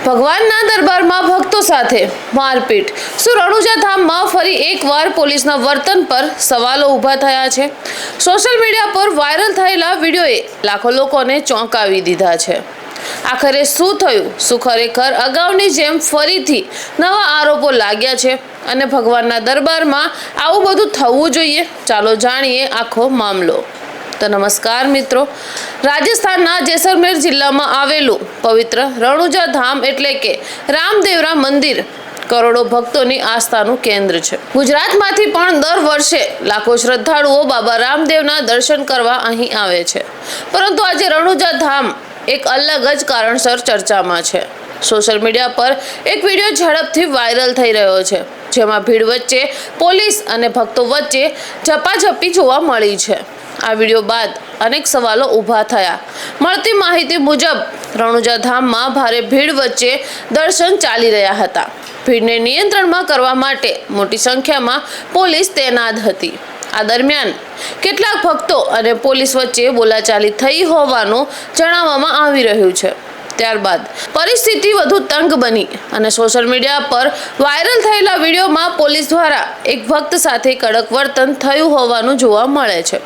ભગવાનના દરબારમાં ભક્તો સાથે મારપીટ। શું રણુજા ધામમાં ફરી એકવાર પોલીસના વર્તન પર સવાલો ઊભા થયા છે। સોશિયલ મીડિયા પર વાયરલ થયેલા વિડીયોએ લાખો લોકોને ચોંકાવી દીધા છે। આખરે શું થયું? શું ખરેખર અગાઉની જેમ ફરીથી નવા આરોપો લાગ્યા છે અને ભગવાનના દરબારમાં આવું બધું થવું જોઈએ? ચાલો જાણીએ આખો મામલો। તો નમસ્કાર મિત્રો, રાજસ્થાનના જેસલમેર જિલ્લામાં આવેલું પવિત્ર રણુજા ધામ એટલે કે રામદેવરા મંદિર કરોડો ભક્તોની આસ્થાનું કેન્દ્ર છે। ગુજરાતમાંથી પણ દર વર્ષે લાખો શ્રદ્ધાળુઓ બાબા રામદેવના દર્શન કરવા અહીં આવે છે, પરંતુ આજે રણુજા ધામ એક અલગ જ કારણસર ચર્ચામાં છે। સોશિયલ મીડિયા પર એક વિડીયો ઝડપથી વાયરલ થઈ રહ્યો છે, જેમાં ભીડ વચ્ચે પોલીસ અને ભક્તો વચ્ચે ઝપાઝપી જોવા મળી છે। આ વિડીયો બાદ અનેક સવાલો ઊભા થયા। મળતી માહિતી મુજબ રણુજા ધામમાં ભારે ભીડ વચ્ચે દર્શન ચાલી રહ્યા હતા। ભીડને નિયંત્રણમાં કરવા માટે મોટી સંખ્યામાં પોલીસ તૈનાત હતી। આ દરમિયાન કેટલાક ભક્તો અને પોલીસ વચ્ચે બોલાચાલી થઈ હોવાનું જણાવવામાં આવી રહ્યું છે। ત્યારબાદ પરિસ્થિતિ વધુ તંગ બની અને સોશિયલ મીડિયા પર વાયરલ થયેલા વિડીયોમાં પોલીસ દ્વારા એક ભક્ત સાથે કડક વર્તન થયું હોવાનું જોવા મળે છે।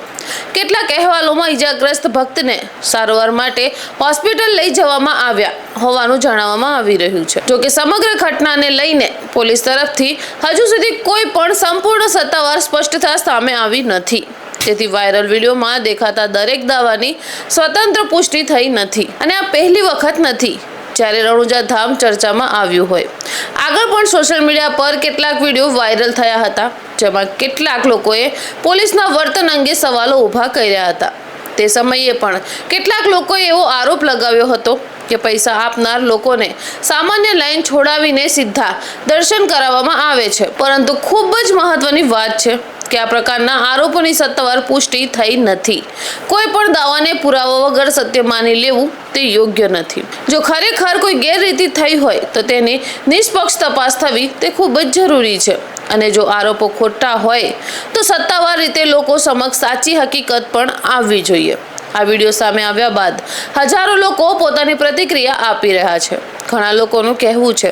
કેટલાક અહેવાલોમાં ઈજાગ્રસ્ત ભક્તને સારવાર માટે હોસ્પિટલ લઈ જવામાં આવ્યા હોવાનું જાણવામાં આવી રહ્યું છે। જોકે સમગ્ર ઘટનાને લઈને પોલીસ તરફથી હજુ સુધી કોઈ પણ સંપૂર્ણ સત્તાવાર સ્પષ્ટતા સામે આવી નથી। તેથી વાયરલ વિડીયોમાં દેખાતા દરેક દાવાની સ્વતંત્ર પુષ્ટિ થઈ નથી અને આ પહેલી વખત નથી જ્યારે રણુજા ધામ ચર્ચામાં આવ્યું હોય। આગળ પણ સોશિયલ મીડિયા પર કેટલાક વિડીયો વાયરલ થયા હતા, જેમાં કેટલાક લોકોએ પોલીસના વર્તન અંગે સવાલો ઊભા કર્યા હતા। તે સમયે પણ કેટલાક લોકોએ એવો આરોપ લગાવ્યો હતો કે પૈસા આપનાર લોકોને સામાન્ય લાઈન છોડાવીને સીધા દર્શન કરાવવામાં આવે છે, પરંતુ ખૂબ જ મહત્વની વાત છે કે આ પ્રકારના આરોપોની સત્તાવાર પુષ્ટિ થઈ નથી। કોઈ પણ દાવાને પુરાવા વગર સત્ય માની લેવું તે યોગ્ય નથી। જો ખરેખર કોઈ ગેરરીતિ થઈ હોય તો તેની નિષ્પક્ષ તપાસ થવી તે ખૂબ જ જરૂરી છે, અને જો આરોપો ખોટા હોય તો સત્તાવાર રીતે લોકો સમક્ષ સાચી હકીકત પણ આવવી જોઈએ। આ વિડીયો સામે આવ્યા બાદ હજારો લોકો પોતાની પ્રતિક્રિયા આપી રહ્યા છે। ઘણા લોકોનું કહેવું છે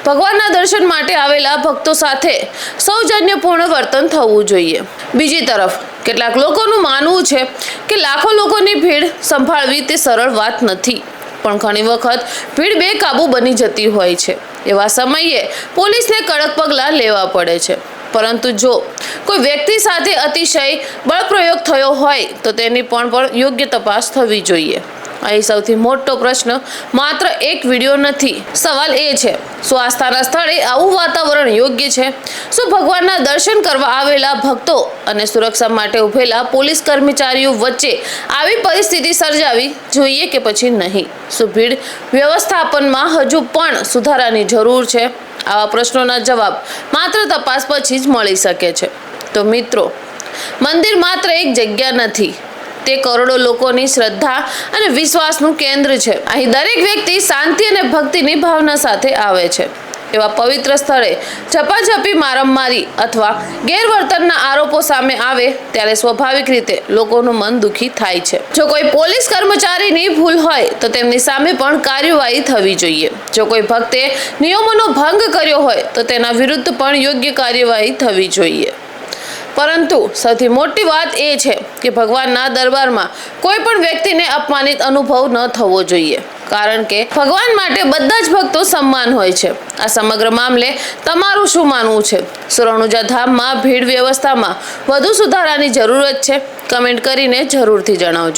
ભગવાનના દર્શન માટે આવેલા ભક્તો સાથે સૌજન્યપૂર્ણ વર્તન થવું જોઈએ। બીજી તરફ કેટલાક લોકોનું માનવું છે કે લાખો લોકોની ભીડ સંભાળવી તે સરળ વાત નથી, પણ ઘણી વખત ભીડ બેકાબૂ બની જતી હોય છે। એવા સમયે પોલીસને કડક પગલાં લેવા પડે છે, પરંતુ જો કોઈ વ્યક્તિ સાથે અતિશય બળપ્રયોગ થયો હોય તો તેની પણ યોગ્ય તપાસ થવી જોઈએ। અહીં સૌથી મોટો પ્રશ્ન માત્ર એક વિડીયો નથી, સવાલ એ છે શું આસ્થાના સ્થળે આવું વાતાવરણ યોગ્ય છે? શું ભગવાનના દર્શન કરવા આવેલા ભક્તો અને સુરક્ષા માટે ઉભેલા પોલીસ કર્મચારીઓ વચ્ચે આવી પરિસ્થિતિ સર્જાવી જોઈએ કે પછી નહીં? શું ભીડ વ્યવસ્થાપનમાં હજુ પણ સુધારાની જરૂર છે? આવા પ્રશ્નોના જવાબ માત્ર તપાસ પછી જ મળી શકે છે। તો મિત્રો, મંદિર માત્ર એક જગ્યા નથી, તે કરોડો લોકોની શ્રદ્ધા અને વિશ્વાસનું કેન્દ્ર છે। અહીં દરેક વ્યક્તિ શાંતિ અને ભક્તિની ભાવના સાથે આવે છે। એવા પવિત્ર સ્થળે ઝપાઝપી, મારામારી અથવા ગેરવર્તનના આરોપો સામે આવે ત્યારે સ્વાભાવિક રીતે લોકોનું મન દુઃખી થાય છે। જો કોઈ પોલીસ કર્મચારીની ભૂલ હોય તો તેમની સામે પણ કાર્યવાહી થવી જોઈએ। જો કોઈ ભક્તે નિયમોનો ભંગ કર્યો હોય તો તેના વિરુદ્ધ પણ યોગ્ય કાર્યવાહી થવી જોઈએ। પરંતુ સૌથી મોટી વાત એ છે કે ભગવાનના દરબારમાં કોઈ પણ વ્યક્તિને અપમાનિત અનુભવ ન થવો જોઈએ, કારણ કે ભગવાન માટે બધા જ ભક્તો સમાન હોય છે। આ સમગ્ર મામલે તમારું શું માનવું છે? રણુજા ધામમાં ભીડ વ્યવસ્થામાં વધુ સુધારાની જરૂરત છે? કમેન્ટ કરીને જરૂરથી જણાવજો।